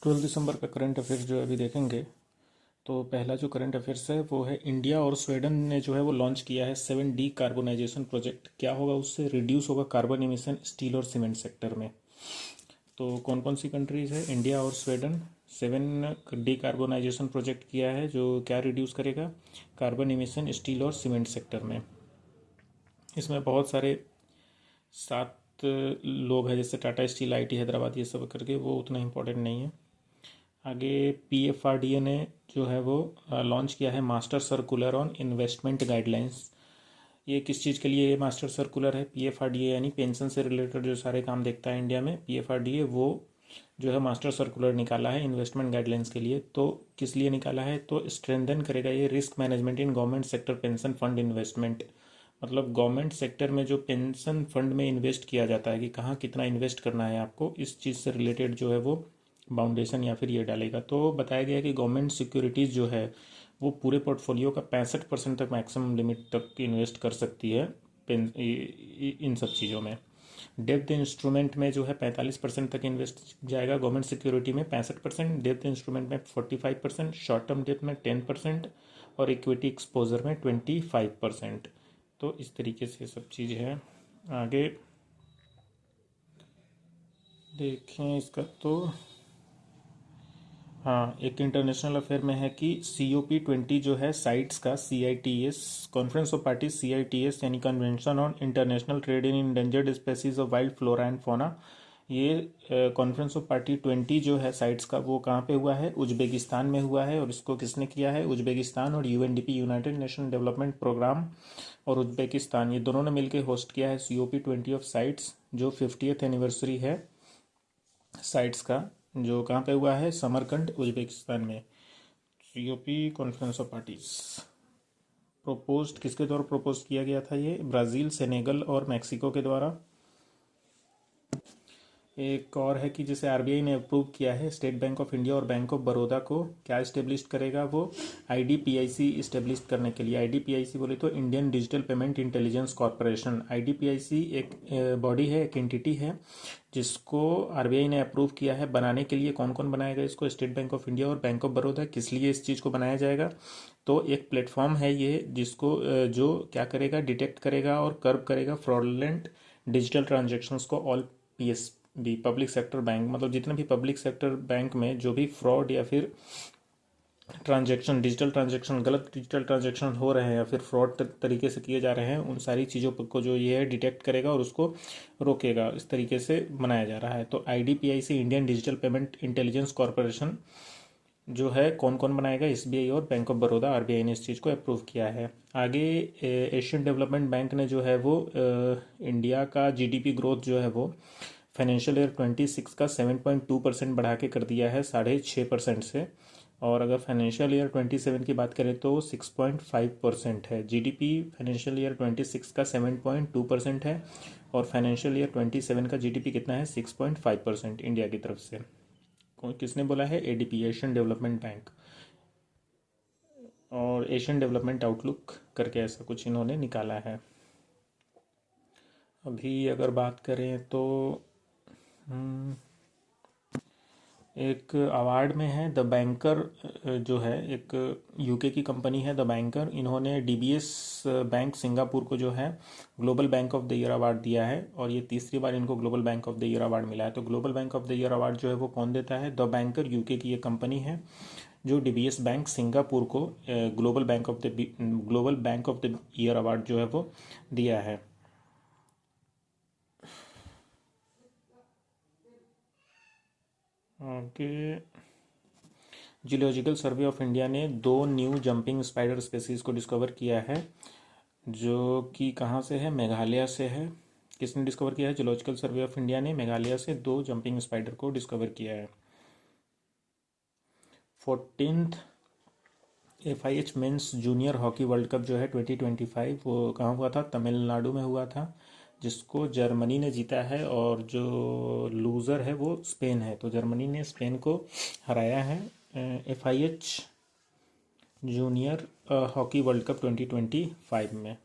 12 दिसंबर का current affairs जो है अभी देखेंगे। तो पहला जो करंट अफेयर्स है वो है इंडिया और स्वीडन ने जो है वो लॉन्च किया है 7D कार्बोनाइजेशन प्रोजेक्ट। क्या होगा, उससे रिड्यूस होगा कार्बन इमिशन स्टील और सीमेंट सेक्टर में। तो कौन कौन सी कंट्रीज़ है, इंडिया और स्वीडन। 7D कार्बोनाइजेशन प्रोजेक्ट किया है जो क्या रिड्यूस करेगा, कार्बन इमिशन स्टील और सीमेंट सेक्टर में। इसमें बहुत सारे 7 लोग हैं, जैसे टाटा स्टील, आईटी हैदराबाद, ये सब करके, वो उतना इम्पोर्टेंट नहीं है। आगे PFRDA ने जो है वो लॉन्च किया है master circular on investment guidelines. ये किस चीज़ के लिए ये मास्टर सर्कुलर है? PFRDA यानी पेंशन से रिलेटेड जो सारे काम देखता है इंडिया में, PFRDA वो जो है मास्टर सर्कुलर निकाला है इन्वेस्टमेंट गाइडलाइंस के लिए। तो किस लिए निकाला है? तो स्ट्रेंथन करेगा ये risk management in government sector pension fund investment. मतलब गवर्नमेंट सेक्टर में जो पेंशन फंड में इन्वेस्ट किया जाता है कि कहाँ कितना इन्वेस्ट करना है आपको, इस चीज़ से रिलेटेड जो है वो बाउंडेशन या फिर ये डालेगा। तो बताया गया है कि गवर्नमेंट सिक्योरिटीज़ जो है वो पूरे पोर्टफोलियो का 65% तक मैक्सिमम लिमिट तक इन्वेस्ट कर सकती है इन सब चीज़ों में। डेब्ट इंस्ट्रूमेंट में जो है 45% तक इन्वेस्ट जाएगा, गवर्नमेंट सिक्योरिटी में 65%, डेब्ट इंस्ट्रूमेंट में 45%, शॉर्ट टर्म डेब्ट में 10% और इक्विटी एक्सपोजर में 25%। तो इस तरीके से सब चीज़ है। आगे देखें इसका तो हाँ, एक इंटरनेशनल अफेयर में है कि COP20 जो है साइट्स का, CITES conference of parties, CITES यानी convention on international trade in endangered species of wild flora and fauna. ये कॉन्फ्रेंस ऑफ पार्टी 20 जो है साइट्स का, वो कहाँ पे हुआ है? उज्बेकिस्तान में हुआ है। और इसको किसने किया है? उज्बेकिस्तान और UNDP, United Nation Development Programme, और उज्बेकिस्तान, ये दोनों ने मिलकर होस्ट किया है COP20 ऑफ साइट्स, जो 50th एनिवर्सरी है साइट्स का, जो कहाँ पे हुआ है? समरकंद, उज्बेकिस्तान में। COP conference of parties proposed किसके द्वारा प्रपोज किया गया था? ये ब्राज़ील, सेनेगल और मैक्सिको के द्वारा। एक और है कि जिसे RBI ने अप्रूव किया है, स्टेट बैंक ऑफ इंडिया और बैंक ऑफ बड़ौदा को क्या इस्टेब्लिश करेगा वो? IDPIC इस्टेब्लिश करने के लिए। IDPIC बोले तो Indian digital payment intelligence corporation. IDPIC एक बॉडी है, एक एंटिटी है जिसको RBI ने अप्रूव किया है बनाने के लिए। कौन कौन बनाएगा इसको? स्टेट बैंक ऑफ इंडिया और बैंक ऑफ बड़ौदा। किस लिए इस चीज़ को बनाया जाएगा? तो एक प्लेटफॉर्म है ये जिसको जो क्या करेगा, डिटेक्ट करेगा और कर्व करेगा फ्रॉडलेंट डिजिटल ट्रांजेक्शन्स को। All PSB public sector bank, मतलब जितने भी पब्लिक सेक्टर बैंक में जो भी फ्रॉड या फिर ट्रांजैक्शन, डिजिटल ट्रांजैक्शन, गलत डिजिटल ट्रांजैक्शन हो रहे हैं या फिर फ्रॉड तरीके से किए जा रहे हैं, उन सारी चीज़ों को जो ये है डिटेक्ट करेगा और उसको रोकेगा। इस तरीके से बनाया जा रहा है। तो IDPIC Indian digital payment intelligence corporation जो है कौन कौन बनाएगा? SBI और बैंक ऑफ बड़ौदा। RBI ने इस चीज़ को अप्रूव किया है। आगे एशियन डेवलपमेंट बैंक ने जो है वो इंडिया का GDP ग्रोथ जो है वो फाइनेंशियल ईयर 26 का 7.2% बढ़ा के कर दिया है 6.5% से। और अगर फाइनेंशियल ईयर 27 की बात करें तो 6.5% है। GDP फाइनेंशियल ईयर 26 का 7.2% है और फाइनेंशियल ईयर 27 का GDP कितना है? 6.5% इंडिया की तरफ से। किसने बोला है? ADB, Asian development bank. और एशियन डेवलपमेंट आउटलुक करके ऐसा कुछ इन्होंने निकाला है। अभी अगर बात करें तो एक अवार्ड में है द बैंकर, जो है एक UK की कंपनी है द बैंकर। इन्होंने DBS बैंक सिंगापुर को जो है global bank of the year award दिया है और ये तीसरी बार इनको global bank of the year award मिला है। तो global bank of the year award जो है वो कौन देता है? द बैंकर UK की ये कंपनी है जो DBS बैंक सिंगापुर को global bank of the year award जो है वो दिया है। आगे जियोलॉजिकल सर्वे ऑफ इंडिया ने 2 न्यू जंपिंग स्पाइडर स्पेसीज को डिस्कवर किया है, जो कि कहाँ से है? मेघालय से है। किसने डिस्कवर किया है? जियोलॉजिकल सर्वे ऑफ इंडिया ने मेघालय से 2 जंपिंग स्पाइडर को डिस्कवर किया है। 14th FIH mains junior hockey world cup जो है 2025, वो कहाँ हुआ था? तमिलनाडु में हुआ था, जिसको जर्मनी ने जीता है और जो लूज़र है वो स्पेन है। तो जर्मनी ने स्पेन को हराया है FIH junior hockey world cup 2025 में।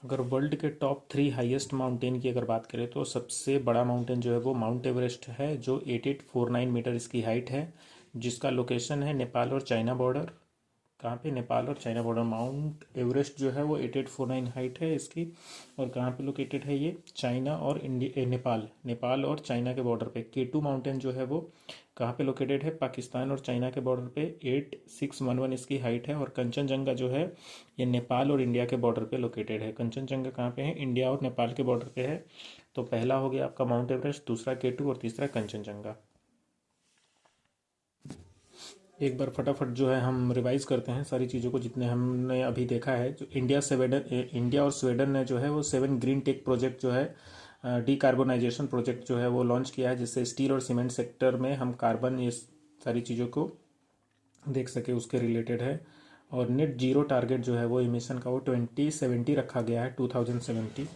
अगर वर्ल्ड के टॉप 3 हाईएस्ट माउंटेन की अगर बात करें तो सबसे बड़ा माउंटेन जो है वो माउंट एवरेस्ट है, जो 8849 मीटर इसकी हाइट है, जिसका लोकेशन है नेपाल और चाइना बॉर्डर। कहाँ पे? नेपाल और चाइना बॉर्डर। माउंट एवरेस्ट जो है वो 8849 हाइट है इसकी। और कहाँ पे लोकेटेड है ये? चाइना और इंडिया, नेपाल और चाइना के बॉर्डर पे। केटू माउंटेन जो है वो कहाँ पे लोकेटेड है? पाकिस्तान और चाइना के बॉर्डर पे। 8611 इसकी हाइट है। और कंचनजंगा जो है ये नेपाल और इंडिया के बॉर्डर पे लोकेटेड है। कंचनजंगा कहाँ पे है? इंडिया और नेपाल के बॉर्डर पे है। तो पहला हो गया आपका माउंट एवरेस्ट, दूसरा केटू और तीसरा कंचनजंगा। एक बार फटाफट जो है हम रिवाइज करते हैं सारी चीज़ों को जितने हमने अभी देखा है। जो इंडिया और स्वीडन ने जो है वो 7 ग्रीन टेक प्रोजेक्ट जो है, डीकार्बोनाइजेशन प्रोजेक्ट जो है वो लॉन्च किया है, जिससे स्टील और सीमेंट सेक्टर में हम कार्बन, ये सारी चीज़ों को देख सके, उसके रिलेटेड है। और नेट जीरो टारगेट जो है वो इमिशन का वो 2070 रखा गया है, 2070।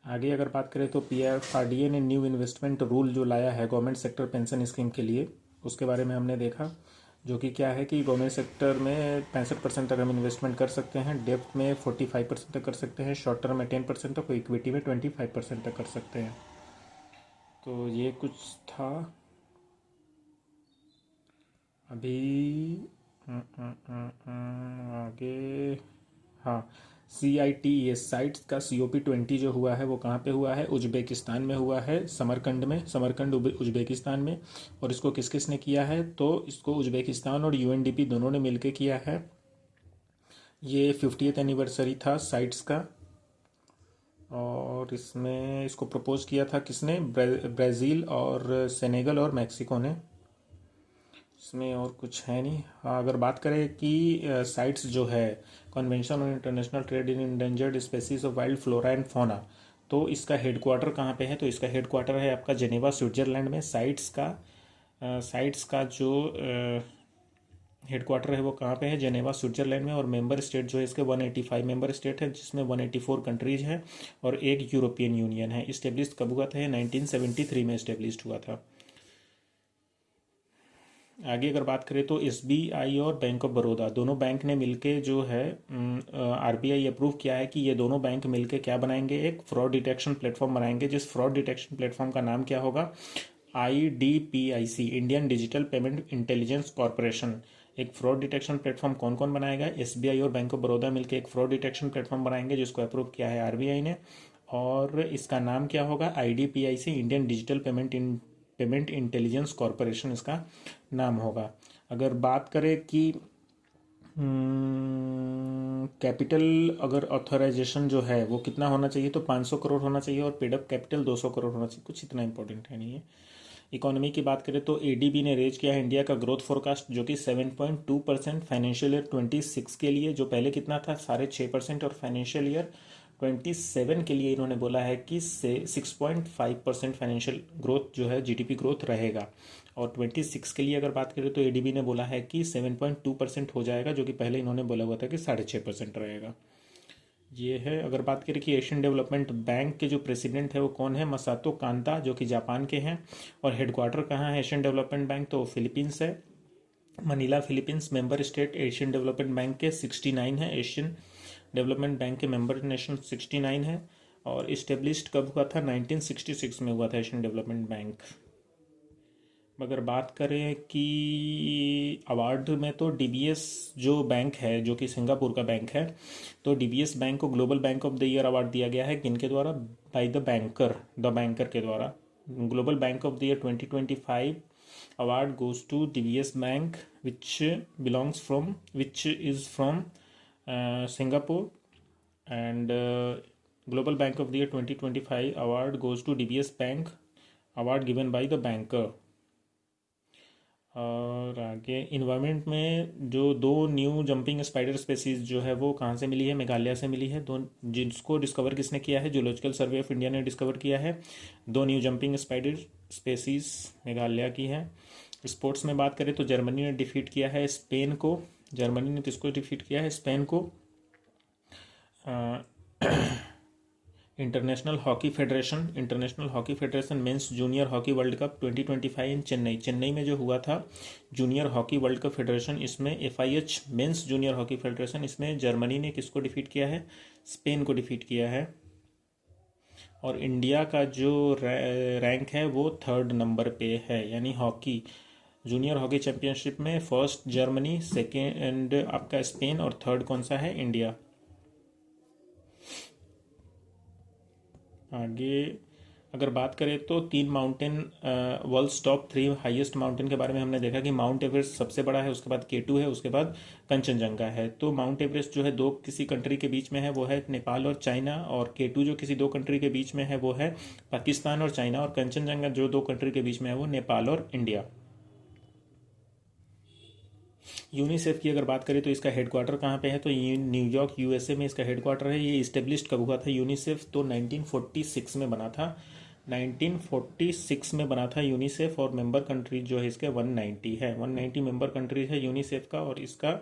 आगे अगर बात करें तो PFRDA ने न्यू इन्वेस्टमेंट रूल जो लाया है गवर्नमेंट सेक्टर पेंशन स्कीम के लिए, उसके बारे में हमने देखा। जो कि क्या है कि गवर्नमेंट सेक्टर में 65% तक हम इन्वेस्टमेंट कर सकते हैं, डेब्ट में 45% तक कर सकते हैं, शॉर्ट टर्म में 10% तक, इक्विटी में 25% तक कर सकते हैं। तो ये कुछ था अभी। आगे, हाँ, CITES साइट्स का COP20 जो हुआ है वो कहाँ पे हुआ है? उज्बेकिस्तान में हुआ है, समरकंड उज्बेकिस्तान में। और इसको किस किस ने किया है? तो इसको उज्बेकिस्तान और UNDP दोनों ने मिलके किया है। ये 50th एनिवर्सरी था साइट्स का। और इसमें इसको प्रपोज किया था किसने? ब्राज़ील और सेनेगल और मैक्सिको ने। इसमें और कुछ है नहीं। हाँ, अगर बात करें कि साइट्स जो है convention on international trade in endangered species of wild flora and fauna, तो इसका हेडक्वार्टर कहाँ पे है? तो इसका हेडक्वार्टर है आपका जेनेवा स्विट्जरलैंड में। साइट्स का जो हेडक्वार्टर है वो कहाँ पे है? जेनेवा स्विट्जरलैंड में। और मेंबर स्टेट जो है इसके 185 मेंबर स्टेट है, जिसमें 184 कंट्रीज हैं और एक यूरोपियन यूनियन है। इस्टेब्लिश कब हुआ था? 1973 में इस्टेब्लिश हुआ था। आगे अगर बात करें तो SBI और बैंक ऑफ बड़ौदा दोनों बैंक ने मिलके जो है RBI अप्रूव किया है कि ये दोनों बैंक मिलके क्या बनाएंगे? एक फ्रॉड डिटेक्शन प्लेटफॉर्म बनाएंगे, जिस फ्रॉड डिटेक्शन प्लेटफॉर्म का नाम क्या होगा? IDPIC, Indian digital payment intelligence corporation. एक फ्रॉड डिटेक्शन प्लेटफॉर्म कौन कौन बनाएगा? SBI और बैंक ऑफ बड़ौदा मिलकर एक फ्रॉड डिटेक्शन प्लेटफॉर्म बनाएंगे, जिसको अप्रूव किया है RBI ने। और इसका नाम क्या होगा? IDPIC, Indian digital payment intelligence corporation इसका नाम होगा। अगर बात करें कि कैपिटल अगर ऑथराइजेशन जो है वो कितना होना चाहिए, तो 500 करोड़ होना चाहिए, और पेड अप कैपिटल 200 करोड़ होना चाहिए। कुछ इतना इंपॉर्टेंट है नहीं है। इकोनॉमी की बात करें तो ADB ने रेज किया है इंडिया का ग्रोथ फोरकास्ट, जो कि 7.2% फाइनेंशियल ईयर 26 के लिए, जो पहले कितना था? 6.5%। और फाइनेंशियल ईयर 27 के लिए इन्होंने बोला है कि 6.5% फाइनेंशियल ग्रोथ जो है GDP ग्रोथ रहेगा। और 26 के लिए अगर बात करें तो ADB ने बोला है कि 7.2% हो जाएगा, जो कि पहले इन्होंने बोला हुआ था कि 6.5% रहेगा। ये है। अगर बात करें कि एशियन डेवलपमेंट बैंक के जो प्रेसिडेंट है वो कौन है? मसातो कांता, जो कि जापान के हैं। और हेडक्वार्टर कहाँ है एशियन डेवलपमेंट बैंक? तो फिलीपींस है, Manila Philippines. Member state Asian development bank के 69 है। एशियन डेवलपमेंट बैंक के मेंबर नेशन 69 है। और इस्टेब्लिश्ड कब हुआ था? 1966 में हुआ था एशियन डेवलपमेंट बैंक। अगर बात करें कि अवार्ड में, तो DBS जो बैंक है, जो कि सिंगापुर का बैंक है, तो DBS बैंक को global bank of the year award दिया गया है। किनके द्वारा? बाय द बैंकर के द्वारा। Global bank of the year 2025 award goes to DBS Bank, which is from Singapore. And Global Bank of the Year 2025 award goes to DBS Bank, award given by the banker. और आगे environment में जो 2 new jumping spider species जो है वो कहाँ से मिली है? मेघालय से मिली है। जिसको डिस्कवर किसने किया है? जूलॉजिकल सर्वे ऑफ इंडिया ने डिस्कवर किया है। 2 new jumping spider species Meghalaya की है। स्पोर्ट्स में बात करें तो जर्मनी ने डिफीट किया है स्पेन को। जर्मनी ने किसको डिफीट किया है? स्पेन को। International hockey federation mains junior hockey world cup 2025 इन चेन्नई में जो हुआ था junior hockey world cup federation, इसमें FIH mains junior hockey federation, इसमें जर्मनी ने किसको डिफीट किया है? स्पेन को डिफीट किया है। और इंडिया का जो रैंक है वो 3rd नंबर पे है, यानी हॉकी जूनियर हॉकी चैंपियनशिप में फर्स्ट जर्मनी, सेकेंड आपका स्पेन और थर्ड कौन सा है? इंडिया। आगे अगर बात करें तो 3 mountain world's top 3 highest mountain के बारे में हमने देखा कि माउंट एवरेस्ट सबसे बड़ा है, उसके बाद K2 है, उसके बाद कंचनजंगा है। तो माउंट एवरेस्ट जो है दो किसी कंट्री के बीच में है, वो है नेपाल और चाइना, और K2 जो किसी दो कंट्री के बीच में है वो है पाकिस्तान और चाइना, और कंचनजंगा जो दो कंट्री के बीच में है वो नेपाल और इंडिया। यूनिसेफ की अगर बात करें तो इसका हेडक्वार्टर कहाँ पे है? तो न्यूयॉर्क USA में इसका हेडक्वार्टर है। ये इस्टेब्लिश्ड कब हुआ था यूनिसेफ? तो 1946 में बना था। 1946 में बना था यूनिसेफ, और मेंबर कंट्री जो है इसके 190 है। 190 मेंबर कंट्री है यूनिसेफ का, और इसका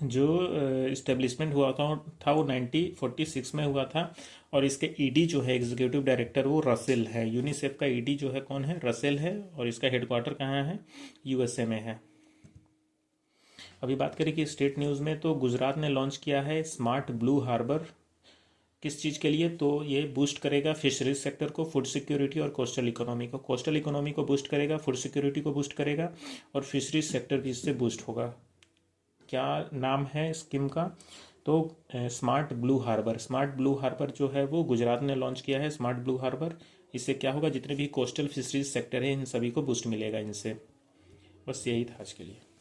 जो इस्टेब्लिशमेंट हुआ था वो 1946 में हुआ था। और इसके ED जो है एग्जीक्यूटिव डायरेक्टर वो रसेल है। यूनिसेफ का ED जो है कौन है? रसेल है, और इसका हेडक्वार्टर कहाँ है? USA में है। अभी बात करें कि स्टेट न्यूज़ में, तो गुजरात ने लॉन्च किया है स्मार्ट ब्लू हार्बर। किस चीज़ के लिए? तो ये बूस्ट करेगा फिशरीज सेक्टर को, फूड सिक्योरिटी और कोस्टल इकोनॉमी को। कोस्टल इकोनॉमी को बूस्ट करेगा, फूड सिक्योरिटी को बूस्ट करेगा, और फिशरीज सेक्टर भी इससे बूस्ट होगा। क्या नाम है स्कीम का? तो smart blue harbour. Smart blue harbour जो है वो गुजरात ने लॉन्च किया है, स्मार्ट ब्लू हार्बर। इससे क्या होगा? जितने भी कोस्टल फिशरीज सेक्टर है इन सभी को बूस्ट मिलेगा इनसे। बस यही था आज के लिए।